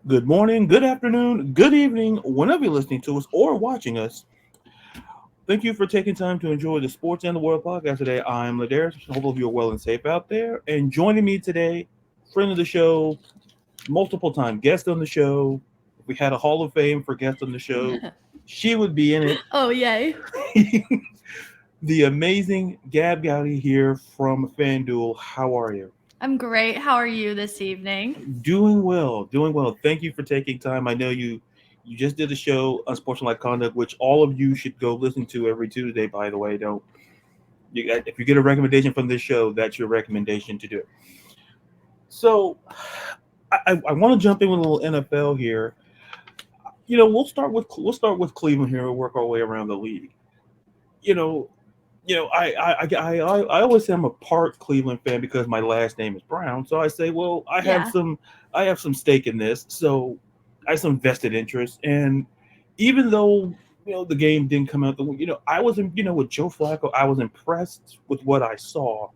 Good morning, good afternoon, good evening, whenever you're listening to us or watching us. Thank you for taking time to enjoy the Sports and the World podcast today. I'm LaDarius. Hope you're well and safe out there. And joining me today, friend of the show, multiple time guest on the show. If we had a Hall of Fame for guests on the show, she would be in it. Oh, yay. The amazing Gabb Goudy here from FanDuel. How are you? I'm great. How are you this evening? Doing well, doing well. Thank you for taking time. I know you just did a show, Unsportsmanlike Conduct, which all of you should go listen to every Tuesday. By the way, don't if you get a recommendation from this show, that's your recommendation to do it. So, I want to jump in with a little NFL here. We'll start with Cleveland here and work our way around the league. You know, I always say I'm a part Cleveland fan because my last name is Brown. So I say, well, I have some stake in this. So I have some vested interest. And even though the game didn't come out I wasn't with Joe Flacco, I was impressed with what I saw.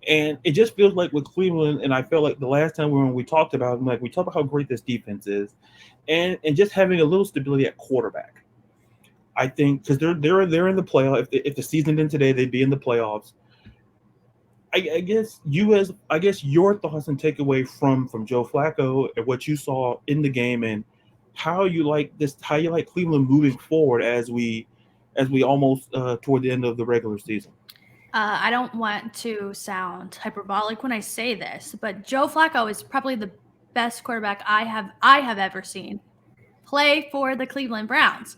And it just feels like with Cleveland, and I felt like the last time we talked about it, like we talked about how great this defense is, and just having a little stability at quarterback. I think because they're in the playoff. If the season ended today, they'd be in the playoffs. I guess your thoughts and takeaway from Joe Flacco and what you saw in the game and how you like Cleveland moving forward as we almost toward the end of the regular season. I don't want to sound hyperbolic when I say this, but Joe Flacco is probably the best quarterback I have ever seen play for the Cleveland Browns.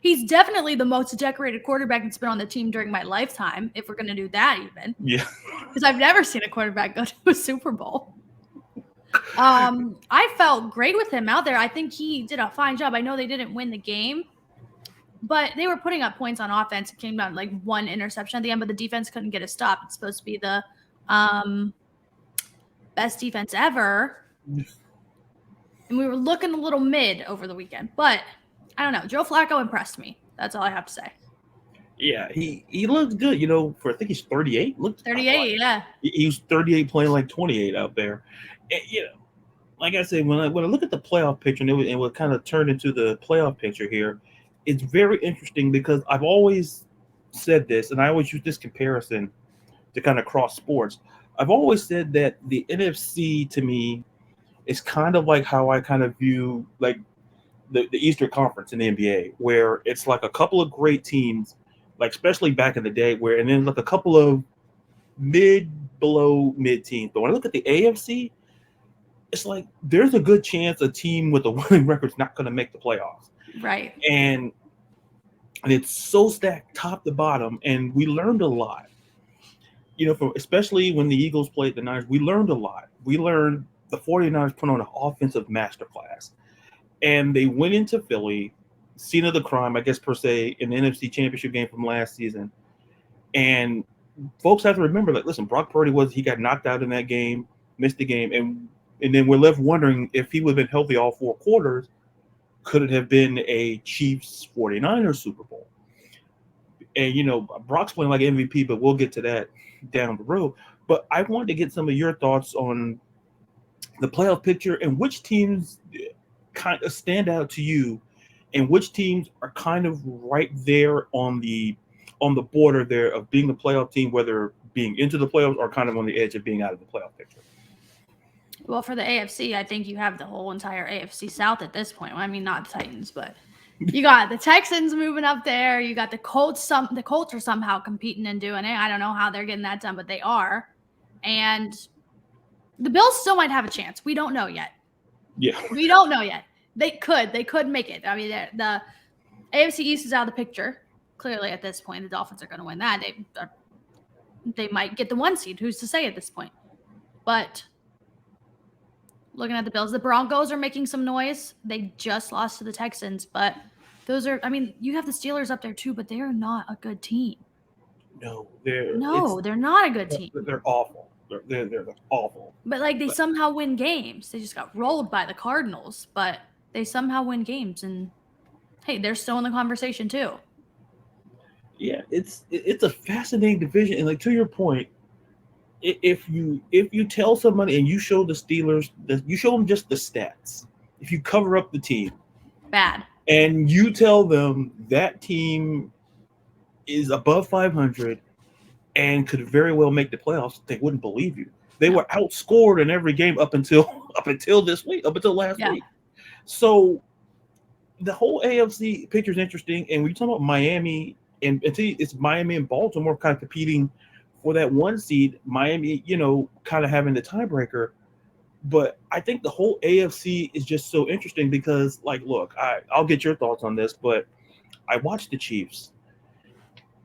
He's definitely the most decorated quarterback that's been on the team during my lifetime, if we're going to do that even. Yeah. Because I've never seen a quarterback go to a Super Bowl. I felt great with him out there. I think he did a fine job. I know they didn't win the game, but they were putting up points on offense. It came down like one interception at the end, but the defense couldn't get a stop. It's supposed to be the best defense ever. And we were looking a little mid over the weekend, but I don't know. Joe Flacco impressed me. That's all I have to say. Yeah, he looked good. I think he's 38. Looked 38, yeah. He was 38 playing like 28 out there. And, like I said, when I look at the playoff picture, and it would kind of turn into the playoff picture here, it's very interesting because I've always said this, and I always use this comparison to kind of cross sports. I've always said that the NFC to me is kind of like how I kind of view like the Eastern Conference in the NBA, where it's like a couple of great teams, like especially back in the day, and then like a couple of below mid teams. But when I look at the AFC, it's like there's a good chance a team with a winning record is not going to make the playoffs. Right. And it's so stacked top to bottom, and we learned a lot. Especially when the Eagles played the Niners, we learned a lot. We learned the 49ers put on an offensive masterclass. And they went into Philly, scene of the crime, I guess, per se, in the NFC Championship game from last season. And folks have to remember, like, listen, Brock Purdy he got knocked out in that game, missed the game. And then we're left wondering if he would have been healthy all four quarters, could it have been a Chiefs 49ers Super Bowl? And, Brock's playing like MVP, but we'll get to that down the road. But I wanted to get some of your thoughts on the playoff picture and which teams kind of stand out to you and which teams are kind of right there on the border there of being a playoff team, whether being into the playoffs or kind of on the edge of being out of the playoff picture. Well, for the AFC, I think you have the whole entire AFC South at this point. Well, I mean, not the Titans, but you got the Texans moving up there. You got the Colts. The Colts are somehow competing and doing it. I don't know how they're getting that done, but they are. And the Bills still might have a chance. We don't know yet. Yeah. We don't know yet. They could make it. I mean, the AFC East is out of the picture. Clearly, at this point, the Dolphins are going to win that. They might get the 1 seed. Who's to say at this point? But looking at the Bills, the Broncos are making some noise. They just lost to the Texans, but you have the Steelers up there too, but they are not a good team. No, they're not a good team. They're awful. They're awful. But they somehow win games. They just got rolled by the Cardinals, but they somehow win games, and hey, they're still in the conversation too. Yeah, it's a fascinating division, and like to your point, if you tell somebody and you show the Steelers, you show them just the stats, if you cover up the team, bad, and you tell them that team is above 500 and could very well make the playoffs, they wouldn't believe you. They were outscored in every game up until this week, up until last week. So the whole AFC picture is interesting. And when you talk about Miami, and it's Miami and Baltimore kind of competing for that one seed, Miami, kind of having the tiebreaker. But I think the whole AFC is just so interesting because, like, look, I'll get your thoughts on this, but I watched the Chiefs.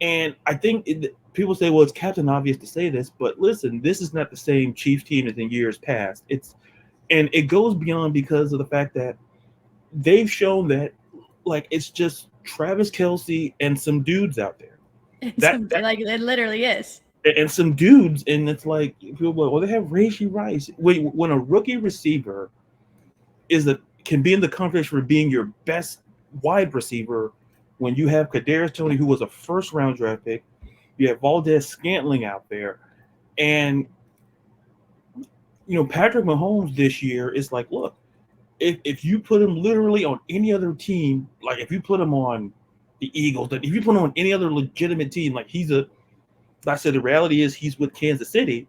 And I think people say, well, it's Captain Obvious to say this, but listen, this is not the same Chiefs team as in years past. And it goes beyond because of the fact that they've shown that, like, it's just Travis Kelce and some dudes out there. Like, it literally is. And some dudes, and it's like, people go, well, they have Rashee Rice. When a rookie receiver can be in the conversation for being your best wide receiver, when you have Kadarius Toney, who was a first-round draft pick, you have Valdez-Scantling out there, and Patrick Mahomes this year is like, look, if you put him literally on any other team, like if you put him on the Eagles, if you put him on any other legitimate team, like I said, the reality is he's with Kansas City.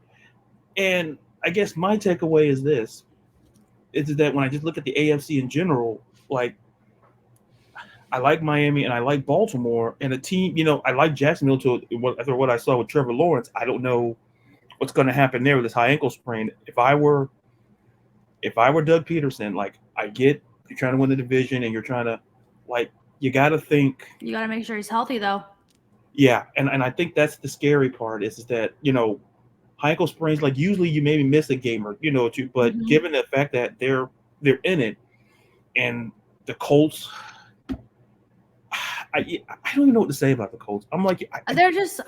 And I guess my takeaway is this, is that when I just look at the AFC in general, like, I like Miami and I like Baltimore and a team, I like Jacksonville after what I saw with Trevor Lawrence. I don't know what's going to happen there with this high ankle sprain. If I were Doug Peterson, like, I get you're trying to win the division and you're trying to, like, you got to think. You got to make sure he's healthy, though. Yeah, and I think that's the scary part is that, high ankle sprains, like, usually you maybe miss a game or, but given the fact that they're in it, and the Colts, I don't even know what to say about the Colts. I'm like, they're just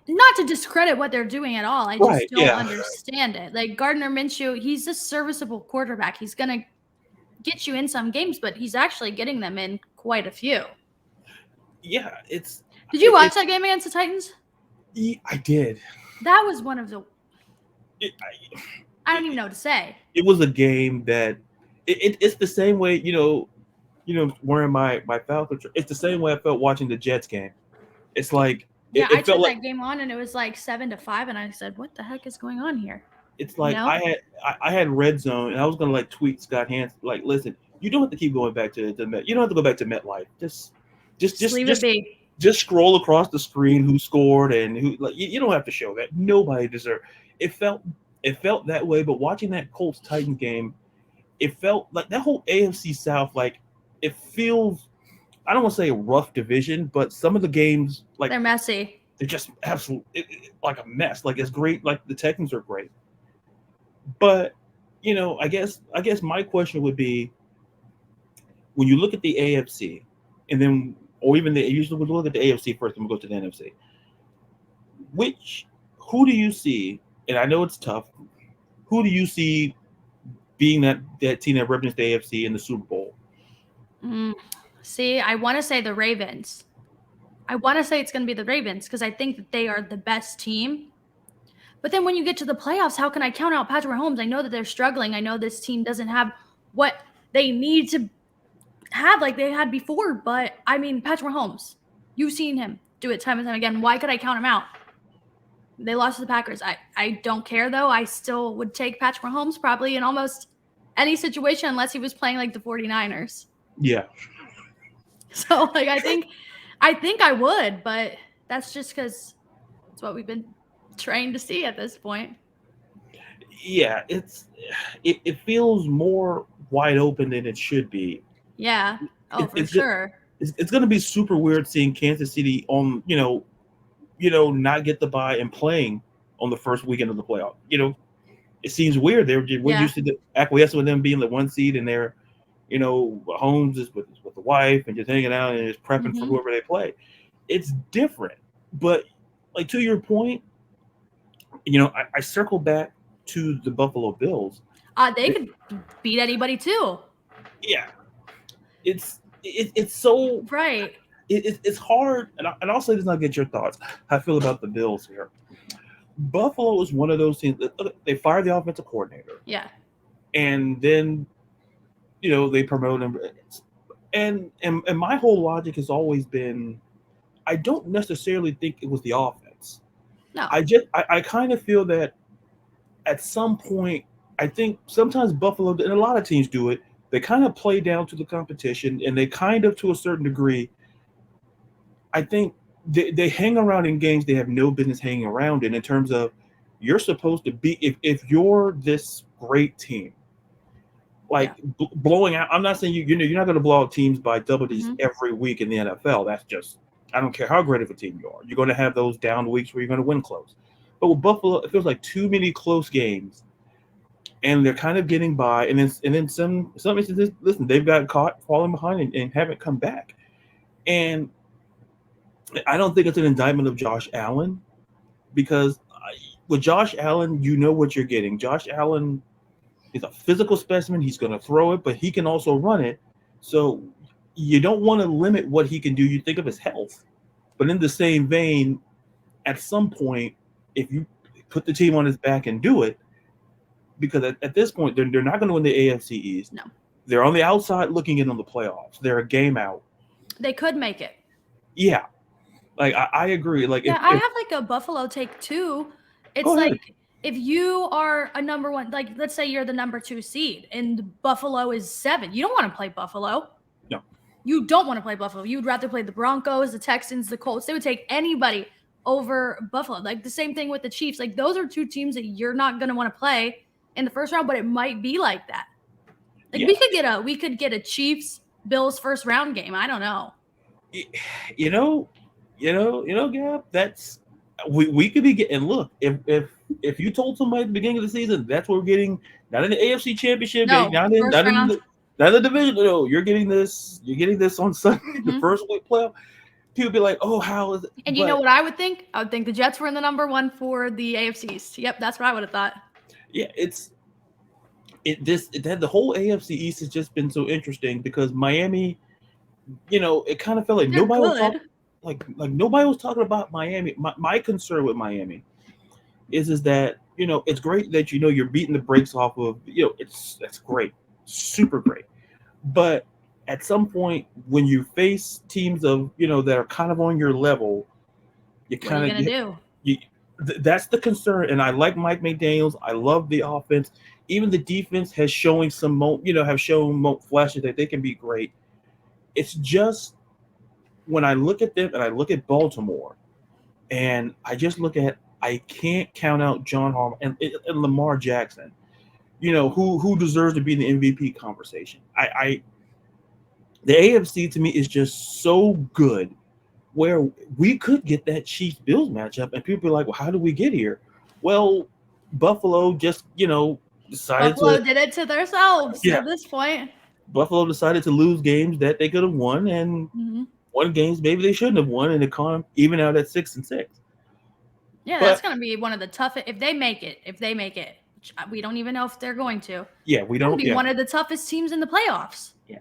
not to discredit what they're doing at all. I just don't understand it. Like, Gardner Minshew, he's a serviceable quarterback. He's gonna get you in some games, but he's actually getting them in quite a few. Yeah, Did you watch that game against the Titans? I did. That was one of the. I don't even know what to say. It was a game that it's the same way, wearing my Falcon. It's the same way I felt watching the Jets game. It's like I turned that game on and it was like 7-5, and I said, "What the heck is going on here?" It's like I had red zone, and I was gonna tweet Scott Hansen, like, listen, you don't have to keep going back to the Met. You don't have to go back to MetLife. Just leave it be. Just scroll across the screen who scored and who. Like, you don't have to show that. Nobody deserved. It felt that way. But watching that Colts Titans game, it felt like that whole AFC South. Like, it feels. I don't want to say a rough division, but some of the games, like, they're messy. They're just absolutely like a mess. Like, it's great. Like, the Texans are great. But, I guess my question would be, when you look at the AFC, and then, or even usually we'll look at the AFC first, and we'll go to the NFC. Who do you see? And I know it's tough. Who do you see being that team that represents the AFC in the Super Bowl? See, I want to say the Ravens. I want to say it's going to be the Ravens because I think that they are the best team. But then when you get to the playoffs, how can I count out Patrick Mahomes? I know that they're struggling. I know this team doesn't have what they need to have like they had before. But, I mean, Patrick Mahomes, you've seen him do it time and time again. Why could I count him out? They lost to the Packers. I don't care, though. I still would take Patrick Mahomes probably in almost any situation unless he was playing like the 49ers. Yeah. So, like, I think I would, but that's just because it's what we've been trained to see at this point. Yeah, it feels more wide open than it should be. Yeah. Oh, for sure. It's going to be super weird seeing Kansas City on, not get the bye and playing on the first weekend of the playoff. It seems weird. We're used to acquiescing with them being the one seed, and they're, Holmes is with the wife and just hanging out and just prepping for whoever they play. It's different. But, like, to your point, I circle back to the Buffalo Bills. They could beat anybody too. Yeah. It's so right. It's hard, and I'll say this, and I'll get your thoughts. How I feel about the Bills here. Buffalo is one of those teams that they fired the offensive coordinator. Yeah. And then they promote him. And my whole logic has always been, I don't necessarily think it was the offense. No. I kind of feel that at some point, I think sometimes Buffalo, and a lot of teams do it, they kind of play down to the competition, and they kind of, to a certain degree, I think they hang around in games they have no business hanging around in terms of, you're supposed to be, if you're this great team, like blowing out. I'm not saying you're not going to blow out teams by double digits every week in the NFL. That's just, I don't care how great of a team you are. You're going to have those down weeks where you're going to win close. But with Buffalo, it feels like too many close games, and they're kind of getting by. And then some instances, listen, they've got caught falling behind and haven't come back. And I don't think it's an indictment of Josh Allen, because with Josh Allen, you know what you're getting. Josh Allen is a physical specimen. He's going to throw it, but he can also run it. So you don't want to limit what he can do. You think of his health. But in the same vein, at some point, if you put the team on his back and do it, because at this point, they're not going to win the AFC East. No. They're on the outside looking in on the playoffs. They're a game out. They could make it. Yeah. Like, I agree. Like, I have like a Buffalo take too. It's like, if you are a number one, like let's say you're the number 2 seed and Buffalo is 7, you don't want to play Buffalo. No. You don't want to play Buffalo. You'd rather play the Broncos, the Texans, the Colts. They would take anybody over Buffalo. Like the same thing with the Chiefs. Like those are 2 teams that you're not going to want to play in the first round, but it might be like that. Like we could get a Chiefs Bills first round game. I don't know. You know, Gabb, that's we could be getting. Look, if you told somebody at the beginning of the season that's what we're getting, not in the AFC Championship, no, not in the division. No, you're getting this. You're getting this on Sunday, the first week playoff. People be like, "Oh, how is it?" And you know what I would think? I would think the Jets were in the number 1 for the AFC East. Yep, that's what I would have thought. Yeah, the whole AFC East has just been so interesting because Miami, it kind of felt like nobody was talking. Like nobody was talking about Miami. My concern with Miami is that it's great that you're beating the brakes off of that's great, super great, but at some point when you face teams of that are kind of on your level, what are you gonna do? That's the concern. And I like Mike McDaniels. I love the offense. Even the defense has showing have shown flashes that they can be great. It's just, when I look at them and I look at Baltimore, and I just look at, I can't count out John Harbaugh and Lamar Jackson, who deserves to be in the MVP conversation. The AFC to me is just so good, where we could get that Chiefs-Bills matchup, and people are like, well, how did we get here? Well, Buffalo just, decided Buffalo did it to themselves at this point. Buffalo decided to lose games that they could have won, and won games maybe they shouldn't have won, and it caught them even out at 6-6. Yeah, that's going to be one of the toughest. If they make it, which we don't even know if they're going to. Yeah, we don't. Be one of the toughest teams in the playoffs. Yeah,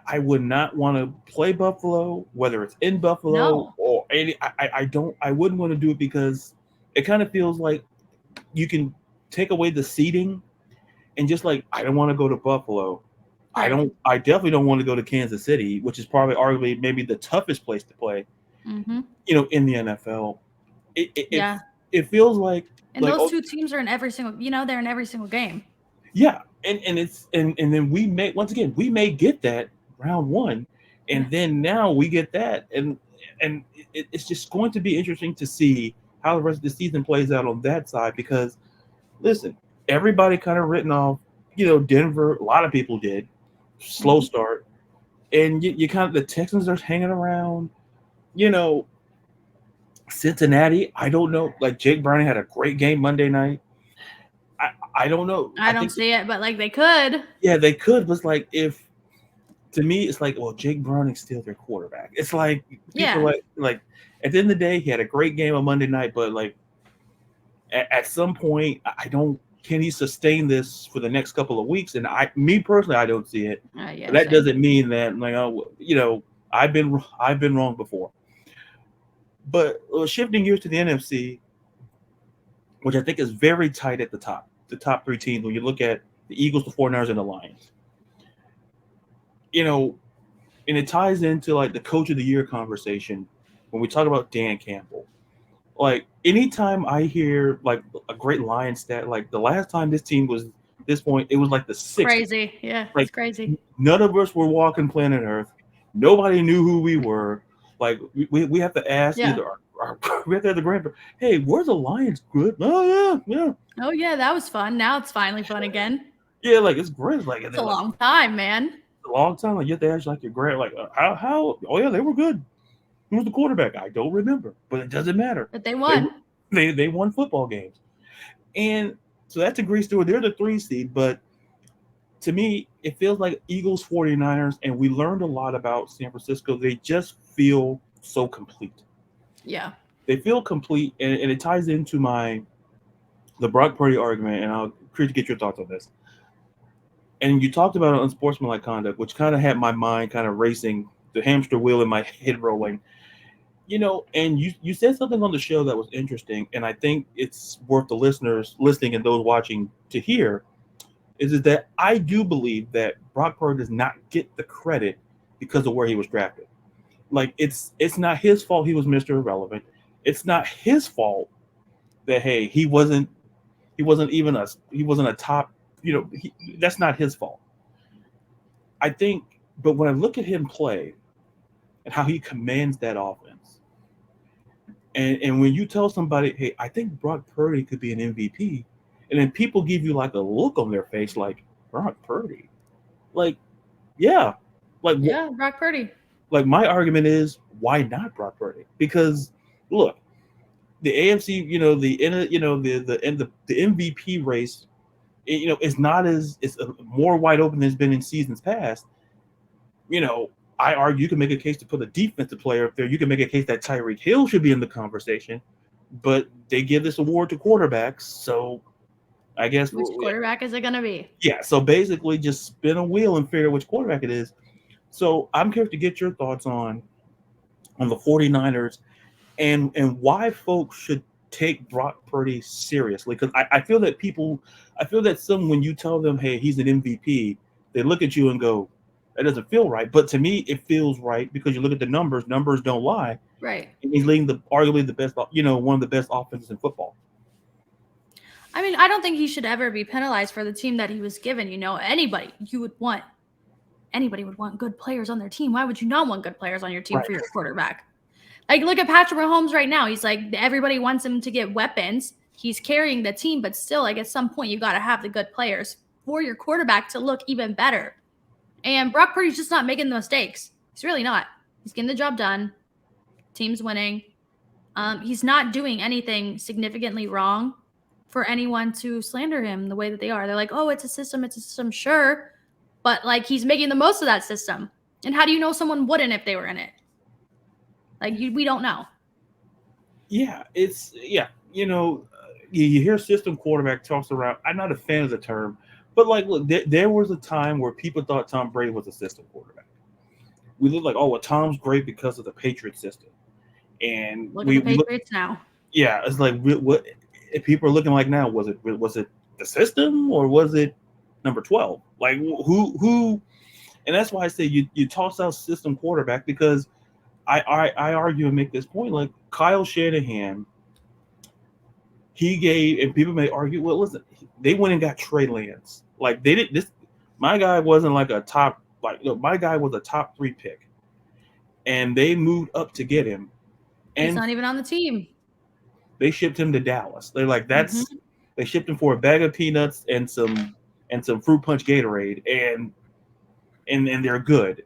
I would not want to play Buffalo, whether it's in Buffalo or any. I wouldn't want to do it because it kind of feels like you can take away the seeding, and just like, I don't want to go to Buffalo. Right. I definitely don't want to go to Kansas City, which is probably arguably maybe the toughest place to play. In the NFL. It feels like, and those 2 teams are in every single. They're in every single game. Yeah, and then we may get that round 1, and then now we get that, and it's just going to be interesting to see how the rest of the season plays out on that side, because listen, everybody kind of written off, Denver. A lot of people did. Slow start, and you kind of, the Texans are hanging around, Cincinnati. I don't know. Like, Jake Browning had a great game Monday night. I don't know. I don't see it, but like they could. Yeah, they could. But it's like, to me, it's like, well, Jake Browning's still their quarterback. It's like people like at the end of the day, he had a great game on Monday night, but like at some point, can he sustain this for the next couple of weeks? And me personally, I don't see it. That doesn't mean that, like, I've been wrong before. But shifting gears to the NFC, which I think is very tight at the top 3 teams. When you look at the Eagles, the 49ers, and the Lions, you know, and it ties into like the coach of the year conversation when we talk about Dan Campbell. Like anytime I hear like a great Lion stat, like the last time this team was this point, it was like the 60s. Crazy. Yeah, it's Like crazy. none of us were walking planet Earth. Nobody knew who we were. Like we have to ask Yeah. either we have to ask the grandpa, hey, where's the Lions good? Oh yeah. Oh yeah, that was fun. Now it's finally fun again. Yeah, like it's great. Like and It's then a like long time, man. a long time. Like you have to ask like your grand like how oh yeah, they were good. Who was the quarterback? I don't remember, but it doesn't matter. But they won. They won football games. And so that's a great story. They're the 3 seed, but to me, it feels like Eagles 49ers, and we learned a lot about San Francisco. They just feel so complete. Yeah. They feel complete, and it ties into the Brock Purdy argument, and I'll curious to get your thoughts on this. And you talked about unsportsmanlike conduct, which kind of had my mind kind of racing, the hamster wheel in my head rolling. And you said something on the show that was interesting, and I think it's worth the listeners listening and those watching to hear, is that I do believe that Brock Purdy does not get the credit because of where he was drafted. Like it's not his fault he was Mr. Irrelevant. It's not his fault that hey he wasn't a top. That's not his fault. I think, but when I look at him play and how he commands that offense. And when you tell somebody, hey, I think Brock Purdy could be an MVP, and then people give you like a look on their face like, Brock Purdy? Like, yeah. Yeah, Brock Purdy. Like my argument is, why not Brock Purdy? Because look, the AFC, the MVP race, it's not it's more wide open than it's been in seasons past. I argue you can make a case to put a defensive player up there. You can make a case that Tyreek Hill should be in the conversation, but they give this award to quarterbacks. So I guess which quarterback is it going to be? Yeah. So basically just spin a wheel and figure out which quarterback it is. So I'm curious to get your thoughts on the 49ers and why folks should take Brock Purdy seriously. Because I feel that when you tell them, hey, he's an MVP, they look at you and go, that doesn't feel right. But to me, it feels right because you look at the numbers. Numbers don't lie. Right. And he's leading arguably the best, one of the best offenses in football. I mean, I don't think he should ever be penalized for the team that he was given. Anybody would want good players on their team. Why would you not want good players on your team for your quarterback? Like, look at Patrick Mahomes right now. He's like, everybody wants him to get weapons. He's carrying the team, but still, like, at some point, you got to have the good players for your quarterback to look even better. And Brock Purdy's just not making the mistakes. He's really not. He's getting the job done. Team's winning. He's not doing anything significantly wrong for anyone to slander him the way that they are. They're like, oh, it's a system, sure. But, like, he's making the most of that system. And how do you know someone wouldn't if they were in it? Like, we don't know. Yeah, you hear system quarterback tossed around. I'm not a fan of the term. But, like, look, there was a time where people thought Tom Brady was a system quarterback. We look like, oh, well, Tom's great because of the Patriot system. And look at the Patriots now. Yeah, it's like, what if people are looking like now? Was it the system or was it number 12? Like, who? And that's why I say you toss out system quarterback because I argue and make this point. Like, Kyle Shanahan, he gave, and people may argue, well, listen, they went and got Trey Lance. Like, they didn't. My guy wasn't like a top. My guy was a top 3 pick, and they moved up to get him. And he's not even on the team. They shipped him to Dallas. They're like, They shipped him for a bag of peanuts and some fruit punch Gatorade, and they're good.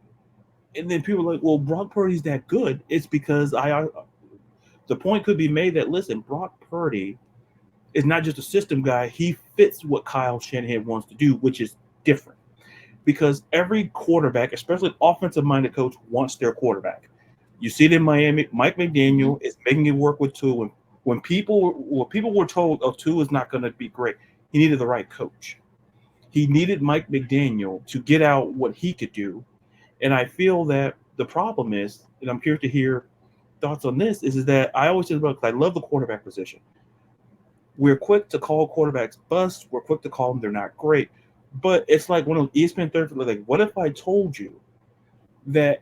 And then people are like, well, Brock Purdy's that good. It's because the point could be made that, listen, Brock Purdy is not just a system guy. He fits what Kyle Shanahan wants to do, which is different. Because every quarterback, especially offensive-minded coach, wants their quarterback. You see it in Miami. Mike McDaniel is making it work with Tua. When people were told, oh, Tua is not going to be great, he needed the right coach. He needed Mike McDaniel to get out what he could do. And I feel that the problem is, and I'm curious to hear thoughts on this, is that I always say about, because I love the quarterback position. We're quick to call quarterbacks bust. We're quick to call them they're not great. But it's like one of ESPN 30, like, what if I told you that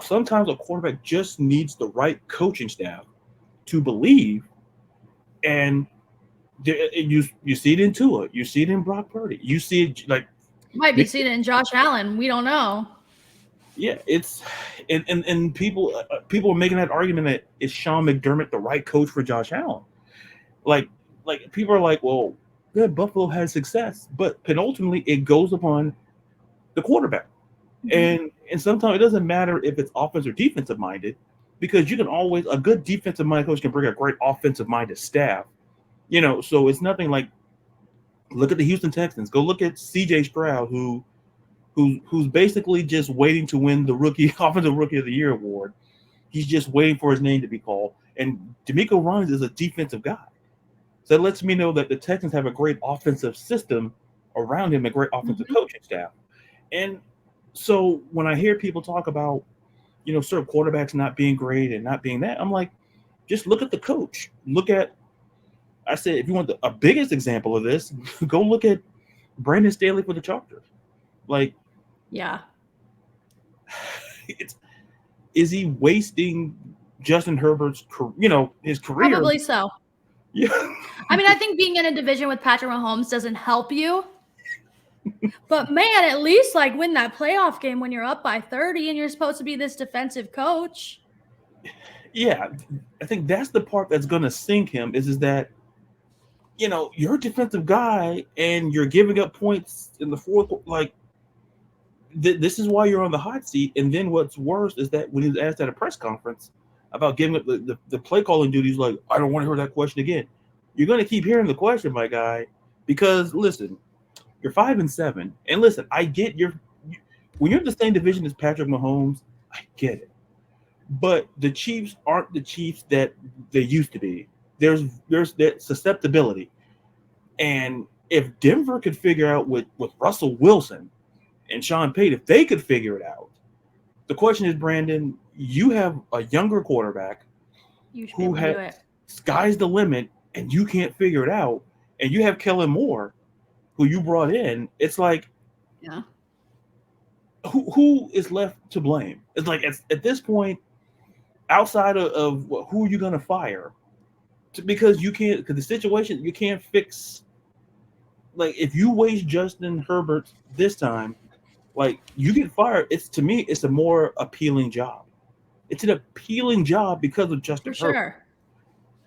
sometimes a quarterback just needs the right coaching staff to believe, and you see it in Tua, you see it in Brock Purdy, you see it like Might be seeing it in Josh Allen. We don't know. yeah, it's and people are making that argument that is Sean McDermott the right coach for Josh Allen? Like people are like, well, good, Buffalo has success, but penultimately it goes upon the quarterback. And sometimes it doesn't matter if it's offense or defensive minded, because you can always a good defensive minded coach can bring a great offensive minded staff. So it's nothing like look at the Houston Texans. Go look at CJ Stroud, who's basically just waiting to win the offensive rookie of the year award. He's just waiting for his name to be called. And DeMeco Ryans is a defensive guy. So that lets me know that the Texans have a great offensive system around him, a great offensive coaching staff. And so when I hear people talk about, certain quarterbacks not being great and not being that, I'm like, just look at the coach. I said, if you want a biggest example of this, go look at Brandon Staley for the Chargers. Like, yeah, is he wasting Justin Herbert's, his career? Probably so. Yeah. I mean, I think being in a division with Patrick Mahomes doesn't help you. But man, at least win that playoff game when you're up by 30 and you're supposed to be this defensive coach. Yeah, I think that's the part that's going to sink him is that, you're a defensive guy and you're giving up points in the fourth. Like, this is why you're on the hot seat. And then what's worse is that when he was asked at a press conference about giving up the play calling duties, like, I don't want to hear that question again. You're going to keep hearing the question, my guy, because listen, you're 5-7, and listen, I get when you're in the same division as Patrick Mahomes, I get it, but the Chiefs aren't the Chiefs that they used to be. There's that susceptibility, and if Denver could figure out with Russell Wilson and Sean Payton, if they could figure it out, the question is, Brandon, you have a younger quarterback who has sky's the limit, and you can't figure it out, and you have Kellen Moore, who you brought in. It's like, yeah, who is left to blame? It's like at this point, outside of who are you going to fire? Because you can't, because the situation you can't fix. Like, if you waste Justin Herbert this time, like, you get fired. To me, it's a more appealing job. It's an appealing job because of Justin Herbert. Sure.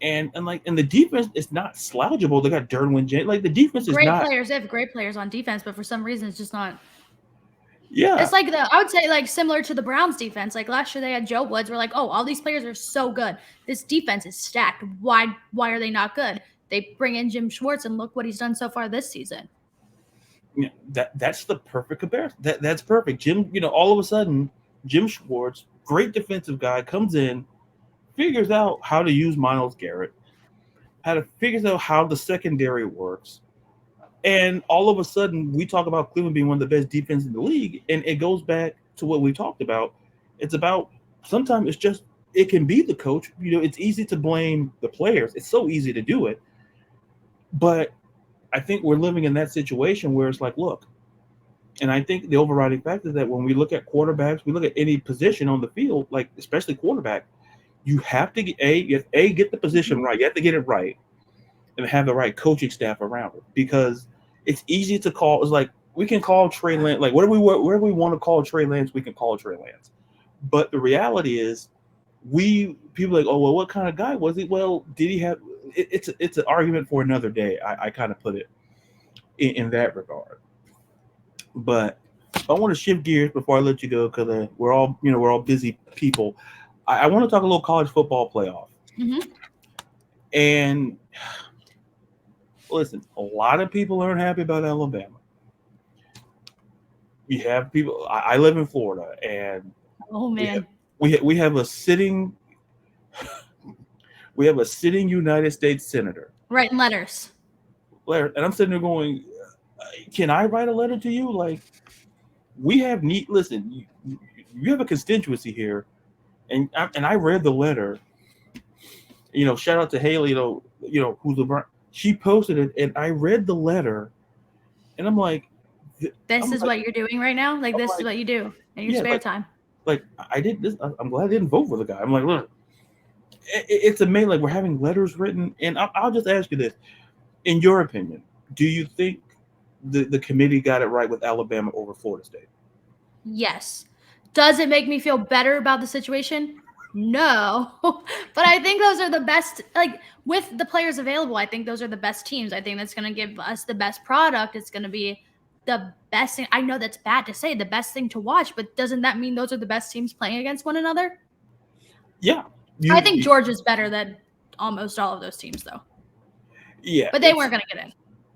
And the defense is not slouchable. They got Derwin James. Like, the defense is not players. They have great players on defense, but for some reason it's just not. Yeah, it's like I would say similar to the Browns defense. Like last year they had Joe Woods. We're like, oh, all these players are so good. This defense is stacked. Why are they not good? They bring in Jim Schwartz and look what he's done so far this season. Yeah, that's the perfect comparison. That's perfect. Jim, all of a sudden, Jim Schwartz, great defensive guy, comes in, figures out how to use Myles Garrett, figures out how the secondary works, and all of a sudden we talk about Cleveland being one of the best defenses in the league, and it goes back to what we talked about. It's about sometimes it can be the coach. It's easy to blame the players. It's so easy to do it, but I think we're living in that situation where it's like, look, and I think the overriding factor is that when we look at quarterbacks, we look at any position on the field, like especially quarterback, you have to get the position right. You have to get it right and have the right coaching staff around it, because it's easy to call. It's like we can call Trey Lance, like whatever we want to call Trey Lance, we can call Trey Lance. But the reality is, people are like, oh, well, what kind of guy was he? Well, did he have? It's an argument for another day. I kind of put it in that regard. But I want to shift gears before I let you go, because we're all busy people. I want to talk a little college football playoff. Mm-hmm. And listen, a lot of people aren't happy about Alabama. We have people. I live in Florida, and oh man, we have a sitting United States senator writing letters. And I'm sitting there going, can I write a letter to you? Like, we have listen, you have a constituency here, and I read the letter. Shout out to Haley, who's she posted it, and I read the letter, and I'm like, this is what you're doing right now? Like, this is what you do in your spare time? Like I did this. I'm glad I didn't vote for the guy. I'm like, look, it's amazing. Like we're having letters written, and I'll just ask you this: in your opinion, do you think the committee got it right with Alabama over Florida State? Yes. Does it make me feel better about the situation? No. But I think those are the best, like with the players available, I think those are the best teams. I think that's going to give us the best product. It's going to be the best thing. I know that's bad to say, the best thing to watch, but doesn't that mean those are the best teams playing against one another? Yeah. I think Georgia's better than almost all of those teams, though. Yeah. But they weren't going to get in.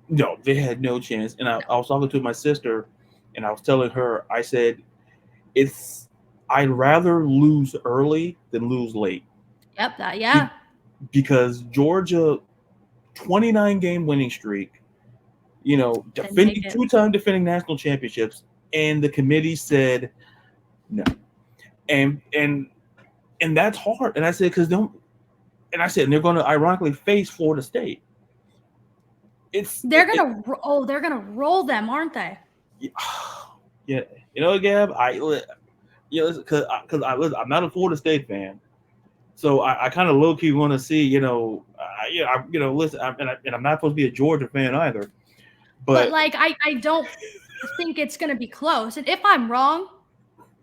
No, they had no chance. And I was talking to my sister, and I was telling her, I said, I'd rather lose early than lose late. Yep, yeah. Because Georgia, 29-game winning streak, defending two-time defending national championships, and the committee said no. And that's hard. And I said, they're going to ironically face Florida State. They're gonna roll them, aren't they? Yeah, Gabb, because I'm not a Florida State fan, so I kind of low key want to see, listen, I'm not supposed to be a Georgia fan either, but like I don't think it's gonna be close, and if I'm wrong,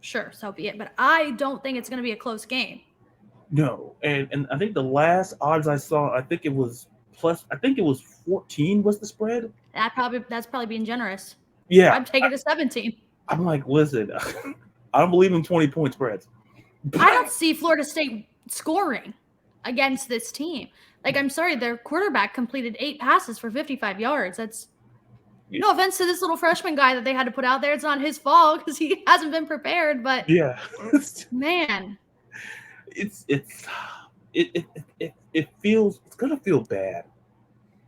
sure, so be it. But I don't think it's gonna be a close game. No, and I think the last odds I saw, I think it was 14 was the spread. That's probably being generous. Yeah, I'm taking a 17. I'm like, listen, I don't believe in 20-point spreads. I don't see Florida State scoring against this team. Like, I'm sorry, their quarterback completed 8 passes for 55 yards. That's no offense to this little freshman guy that they had to put out there. It's not his fault because he hasn't been prepared. But yeah, man, it's gonna feel bad.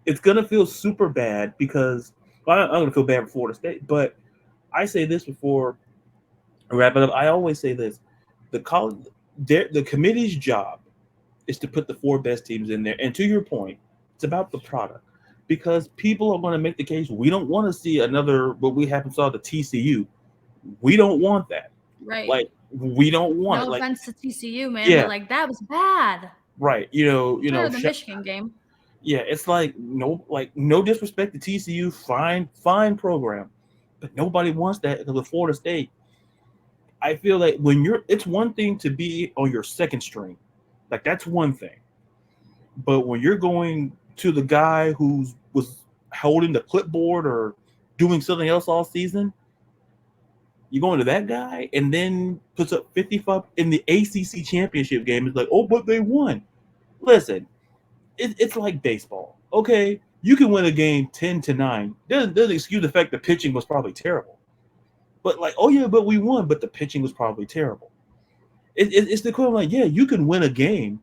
It's gonna feel super bad because I'm gonna feel bad for Florida State. But I say this before I wrap it up. I always say this: the committee's job is to put the 4 best teams in there. And to your point, it's about the product because people are going to make the case. We don't want to see another what we haven't saw the TCU. We don't want that. Right. Like we don't want no it. offense to TCU, man, but like that was bad. Right. The Michigan game. Yeah, it's like no disrespect to TCU, fine program, but nobody wants that because of Florida State. I feel like it's one thing to be on your second string, like that's one thing, but when you're going to the guy who was holding the clipboard or doing something else all season, you're going to that guy and then puts up 55 in the ACC championship game. It's like, oh, but they won. Listen. It's like baseball. Okay, you can win a game 10-9. Doesn't excuse the fact the pitching was probably terrible. But like, oh yeah, but we won, but the pitching was probably terrible. It's the equivalent. Like, yeah, you can win a game,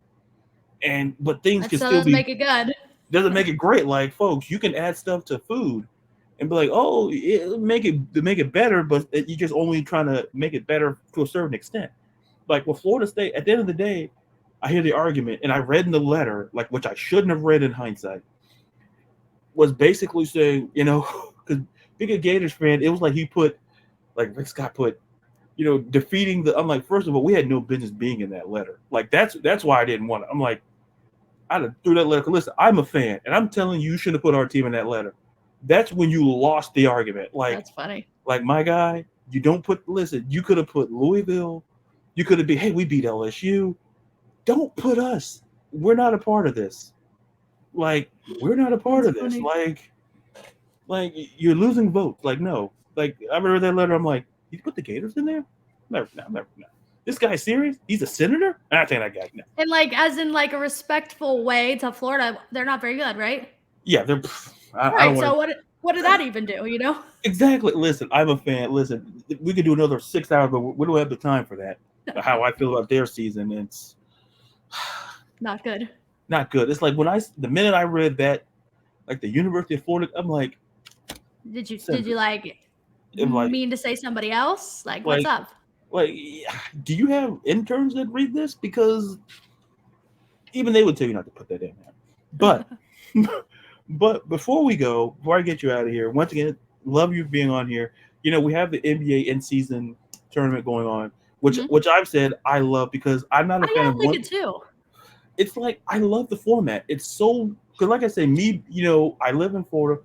but things can still make it good. Doesn't make it great. Like, folks, you can add stuff to food and be like, oh, make it better, but you're just only trying to make it better to a certain extent. Like with Florida State, at the end of the day, I hear the argument, and I read in the letter, like which I shouldn't have read in hindsight, was basically saying, because being a Gators fan, it was like he put, like Rick Scott put, defeating the. I'm like, first of all, we had no business being in that letter. Like that's why I didn't want it. I'm like, I'd have threw that letter. Listen, I'm a fan, and I'm telling you shouldn't have put our team in that letter. That's when you lost the argument. Like that's funny. Like my guy, you don't put. Listen, you could have put Louisville. You could have been, hey, we beat LSU. Don't put us. We're not a part of this. Like, we're not a part of this. Like you're losing votes. Like, no. Like, I read that letter. I'm like, you put the Gators in there? Never. This guy's serious? He's a senator? I'm not saying that guy. No. And as in a respectful way to Florida, they're not very good, right? Yeah, they're. What did that even do? Exactly. Listen, I'm a fan. Listen, we could do another 6 hours, but we don't have the time for that. How I feel about their season, it's. Not good. Not good. It's like the minute I read that, like the University of Florida, I'm like, did you mean to say somebody else? Like, what's up? Like, do you have interns that read this? Because even they would tell you not to put that in there. But but before I get you out of here, once again, love you being on here. We have the NBA in-season tournament going on. which I've said I love because I'm not a fan of like one. it too. It's like I love the format. It's so because, like I say, I live in Florida.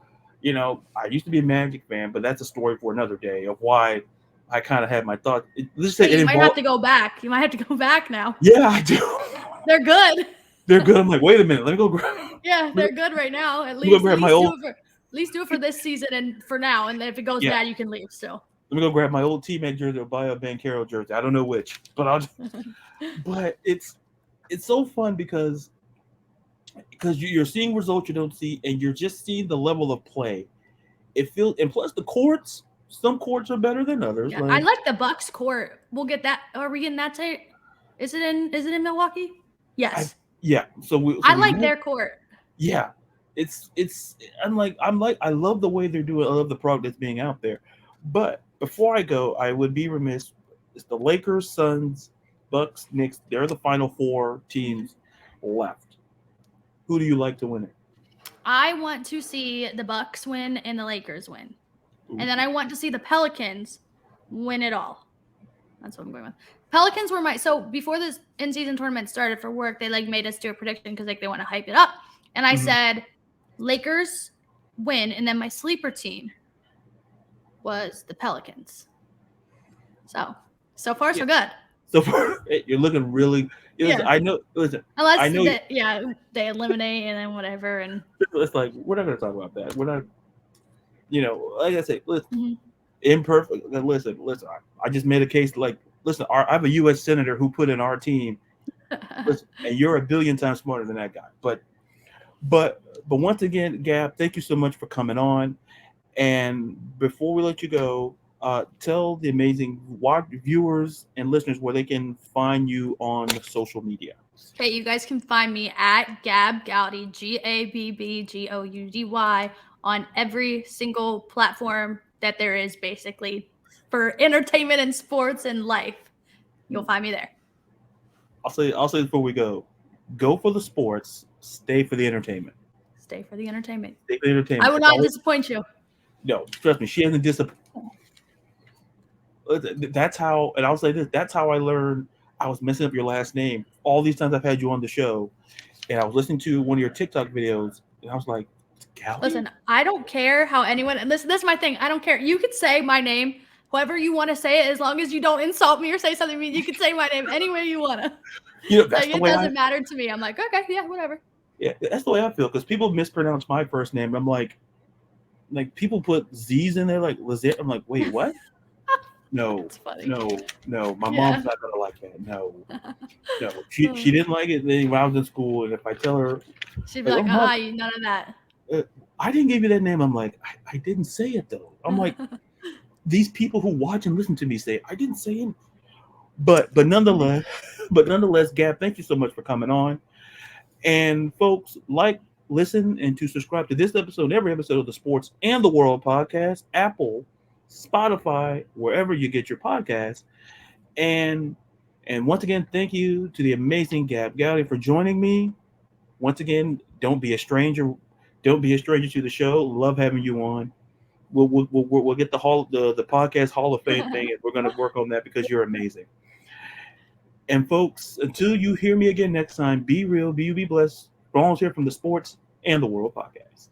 I used to be a Magic fan, but that's a story for another day of why I kind of had my thoughts. Let's say you might have to go back. You might have to go back now. Yeah, I do. They're good. They're good. I'm like, wait a minute, let me go grab. Yeah, they're good right now. At Let me go grab my old. At least do it for this season and for now. And then if it goes bad, you can leave still. Let me go grab my old teammate jersey or buy a Banchero jersey. I don't know which, but but it's so fun because you're seeing results you don't see, and you're just seeing the level of play. It feels, and plus the courts. Some courts are better than others. Yeah, I like the Bucks court. We'll get that. Are we getting that today? Is it in Milwaukee? Yes. I like their court. Yeah. I love the way they're doing. I love the product that's being out there. But before I go, I would be remiss. It's the Lakers, Suns, Bucks, Knicks. They're the final four teams left. Who do you like to win it? I want to see the Bucks win and the Lakers win. Ooh. And then I want to see the Pelicans win it all. That's what I'm going with. Pelicans were so before this in-season tournament started for work, they made us do a prediction because they want to hype it up. And I said Lakers win, and then my sleeper team was the Pelicans. So far so good. So far you're looking really I know. Listen, unless I know they eliminate and then whatever, and it's like we're not going to talk about that. We're not. Like I say, listen, imperfect. Listen. I just made a case. Listen, I have a U.S. senator who put in our team. Listen, and you're a billion times smarter than that guy. But once again, Gabb, thank you so much for coming on. And before we let you go, tell the amazing viewers and listeners where they can find you on social media. Okay, you guys can find me at Gabb Goudy, GABBGOUDY, on every single platform that there is, basically, for entertainment and sports and life. You'll find me there. I'll say before we go for the sports, stay for the entertainment. Stay for the entertainment. Stay for the entertainment. I will not disappoint you. No, trust me, she hasn't disappointed. That's how, and I'll say this, that's how I learned I was messing up your last name. All these times I've had you on the show, and I was listening to one of your TikTok videos, and I was like, Goudy? Listen, I don't care how anyone, and this is my thing, I don't care. You could say my name, however you want to say it, as long as you don't insult me or say something mean. You can say my name any way you want to. It doesn't matter to me. I'm like, okay, yeah, whatever. Yeah, that's the way I feel, because people mispronounce my first name. I'm like people put Z's in there, like Lizette. I'm like, wait, what? No, my mom's not gonna like that. No. She didn't like it when I was in school, and if I tell her, she'd be like, none of that. I didn't give you that name. I'm like, I didn't say it though. I'm like, these people who watch and listen to me say I didn't say it. But nonetheless, Gabb, thank you so much for coming on. And folks, listen, and to subscribe to this episode and every episode of the Sports and the World podcast, Apple, Spotify, wherever you get your podcasts. And once again, thank you to the amazing Gabb Goudy for joining me. Once again, don't be a stranger. Don't be a stranger to the show. Love having you on. We'll get the podcast Hall of Fame thing, and we're going to work on that because you're amazing. And folks, until you hear me again next time, be real, be blessed. Ronald's here from the Sports and the World podcast.